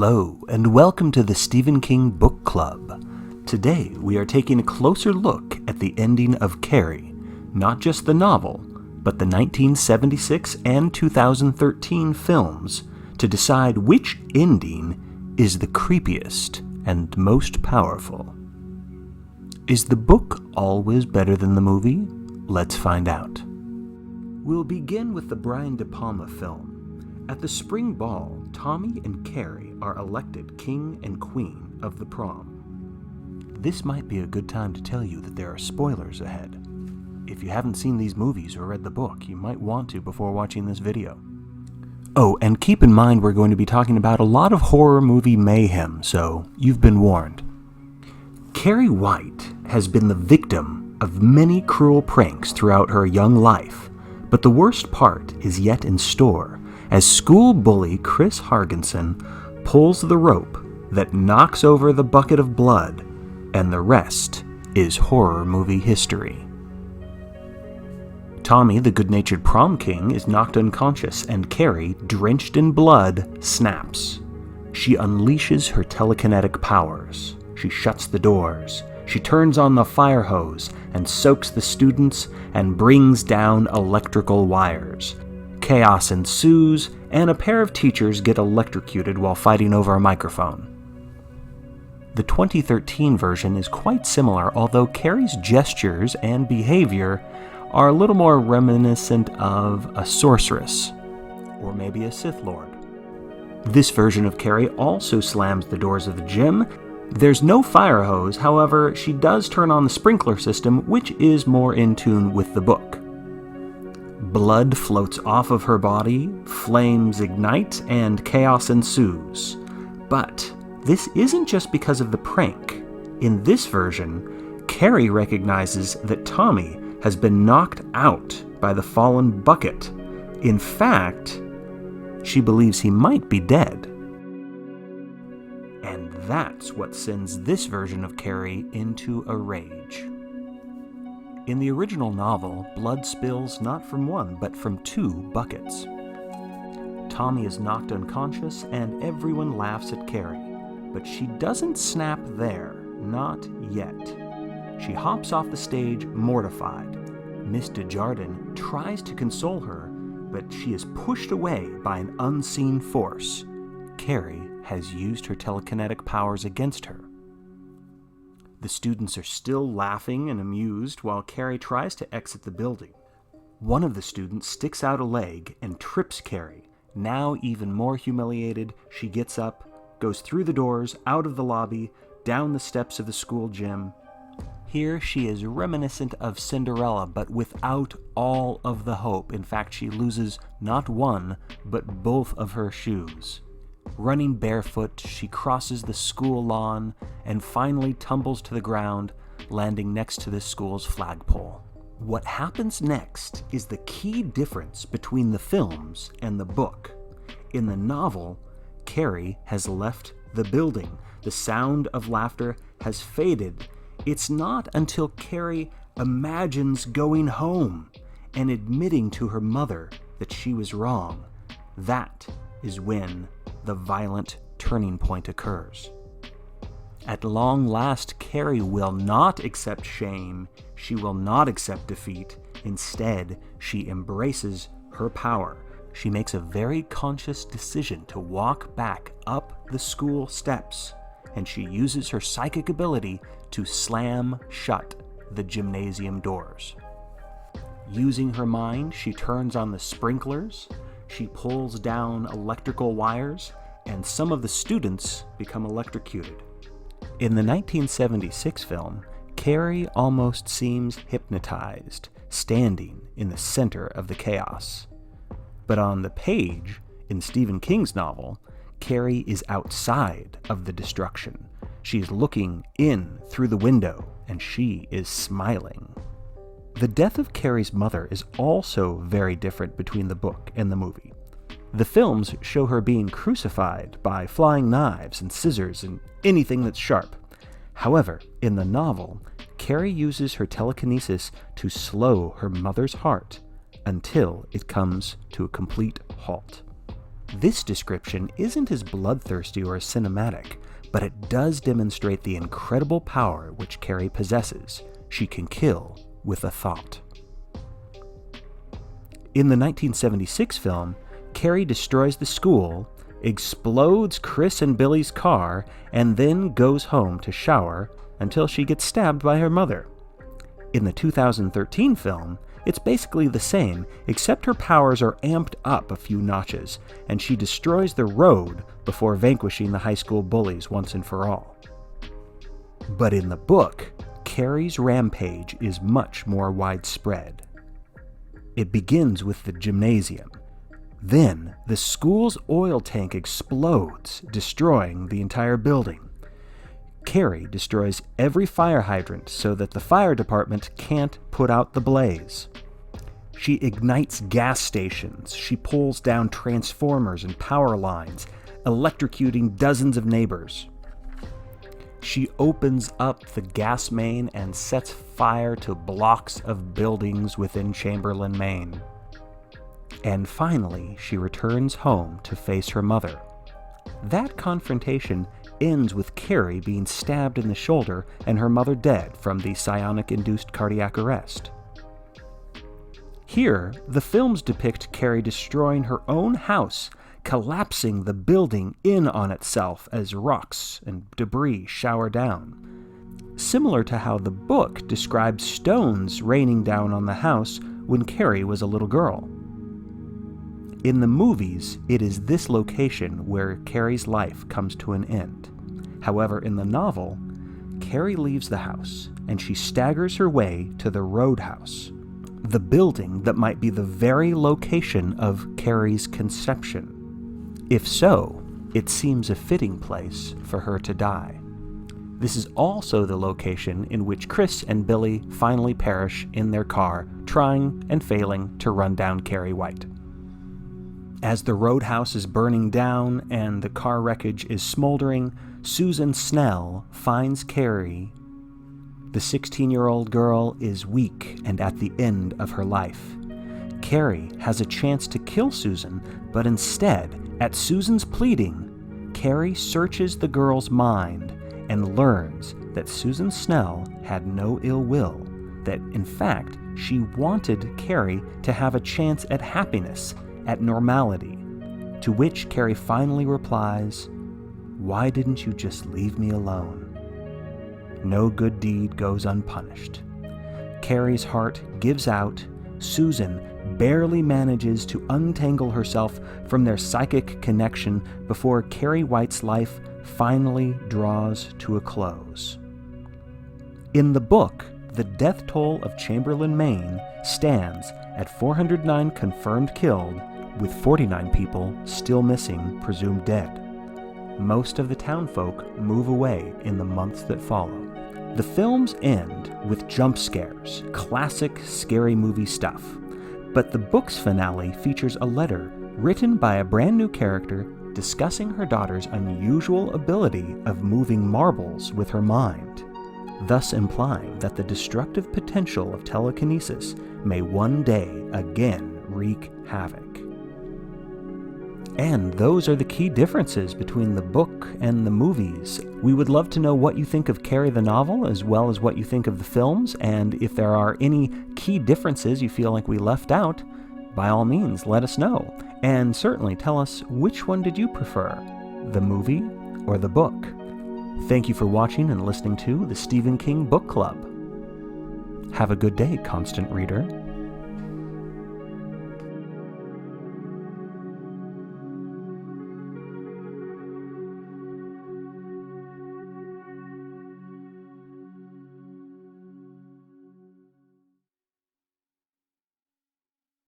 Hello, and welcome to the Stephen King Book Club. Today, we are taking a closer look at the ending of Carrie, not just the novel, but the 1976 and 2013 films, to decide which ending is the creepiest and most powerful. Is the book always better than the movie? Let's find out. We'll begin with the Brian De Palma film. At the spring ball, Tommy and Carrie are elected king and queen of the prom. This might be a good time to tell you that there are spoilers ahead. If you haven't seen these movies or read the book, you might want to before watching this video. Oh, and keep in mind we're going to be talking about a lot of horror movie mayhem, so you've been warned. Carrie White has been the victim of many cruel pranks throughout her young life, but the worst part is yet in store as school bully Chris Hargensen pulls the rope that knocks over the bucket of blood, and the rest is horror movie history. Tommy, the good-natured prom king, is knocked unconscious, and Carrie, drenched in blood, snaps. She unleashes her telekinetic powers. She shuts the doors. She turns on the fire hose and soaks the students and brings down electrical wires. Chaos ensues, and a pair of teachers get electrocuted while fighting over a microphone. The 2013 version is quite similar, although Carrie's gestures and behavior are a little more reminiscent of a sorceress, or maybe a Sith Lord. This version of Carrie also slams the doors of the gym. There's no fire hose, however, she does turn on the sprinkler system, which is more in tune with the book. Blood floats off of her body, flames ignite, and chaos ensues. But this isn't just because of the prank. In this version, Carrie recognizes that Tommy has been knocked out by the fallen bucket. In fact, she believes he might be dead. And that's what sends this version of Carrie into a rage. In the original novel, blood spills not from one, but from two buckets. Tommy is knocked unconscious, and everyone laughs at Carrie. But she doesn't snap there, not yet. She hops off the stage, mortified. Miss Desjardins tries to console her, but she is pushed away by an unseen force. Carrie has used her telekinetic powers against her. The students are still laughing and amused while Carrie tries to exit the building. One of the students sticks out a leg and trips Carrie. Now even more humiliated, she gets up, goes through the doors, out of the lobby, down the steps of the school gym. Here she is reminiscent of Cinderella, but without all of the hope. In fact, she loses not one, but both of her shoes. Running barefoot, she crosses the school lawn and finally tumbles to the ground, landing next to the school's flagpole. What happens next is the key difference between the films and the book. In the novel, Carrie has left the building. The sound of laughter has faded. It's not until Carrie imagines going home and admitting to her mother that she was wrong. That is when the violent turning point occurs. At long last, Carrie will not accept shame. She will not accept defeat. Instead, she embraces her power. She makes a very conscious decision to walk back up the school steps, and she uses her psychic ability to slam shut the gymnasium doors. Using her mind, she turns on the sprinklers, she pulls down electrical wires, and some of the students become electrocuted. In the 1976 film, Carrie almost seems hypnotized, standing in the center of the chaos. But on the page, in Stephen King's novel, Carrie is outside of the destruction. She is looking in through the window, and she is smiling. The death of Carrie's mother is also very different between the book and the movie. The films show her being crucified by flying knives and scissors and anything that's sharp. However, in the novel, Carrie uses her telekinesis to slow her mother's heart until it comes to a complete halt. This description isn't as bloodthirsty or as cinematic, but it does demonstrate the incredible power which Carrie possesses. She can kill with a thought. In the 1976 film, Carrie destroys the school, explodes Chris and Billy's car, and then goes home to shower until she gets stabbed by her mother. In the 2013 film, it's basically the same, except her powers are amped up a few notches, and she destroys the road before vanquishing the high school bullies once and for all. But in the book, Carrie's rampage is much more widespread. It begins with the gymnasium. Then, the school's oil tank explodes, destroying the entire building. Carrie destroys every fire hydrant so that the fire department can't put out the blaze. She ignites gas stations. She pulls down transformers and power lines, electrocuting dozens of neighbors. She opens up the gas main and sets fire to blocks of buildings within Chamberlain, Maine. And finally, she returns home to face her mother. That confrontation ends with Carrie being stabbed in the shoulder and her mother dead from the psionic-induced cardiac arrest. Here, the films depict Carrie destroying her own house, collapsing the building in on itself as rocks and debris shower down. Similar to how the book describes stones raining down on the house when Carrie was a little girl. In the movies, it is this location where Carrie's life comes to an end. However, in the novel, Carrie leaves the house and she staggers her way to the roadhouse, the building that might be the very location of Carrie's conception. If so, it seems a fitting place for her to die. This is also the location in which Chris and Billy finally perish in their car, trying and failing to run down Carrie White. As the roadhouse is burning down and the car wreckage is smoldering, Susan Snell finds Carrie. The 16-year-old girl is weak and at the end of her life. Carrie has a chance to kill Susan, but instead, at Susan's pleading, Carrie searches the girl's mind and learns that Susan Snell had no ill will, that in fact she wanted Carrie to have a chance at happiness, at normality, to which Carrie finally replies, "Why didn't you just leave me alone?" No good deed goes unpunished. Carrie's heart gives out. Susan barely manages to untangle herself from their psychic connection before Carrie White's life finally draws to a close. In the book, the death toll of Chamberlain, Maine stands at 409 confirmed killed, with 49 people still missing, presumed dead. Most of the townfolk move away in the months that follow. The films end with jump scares, classic scary movie stuff. But the book's finale features a letter written by a brand new character discussing her daughter's unusual ability of moving marbles with her mind, thus implying that the destructive potential of telekinesis may one day again wreak havoc. And those are the key differences between the book and the movies. We would love to know what you think of Carrie the novel, as well as what you think of the films, and if there are any key differences you feel like we left out, by all means, let us know. And certainly tell us, which one did you prefer, the movie or the book? Thank you for watching and listening to the Stephen King Book Club. Have a good day, constant reader.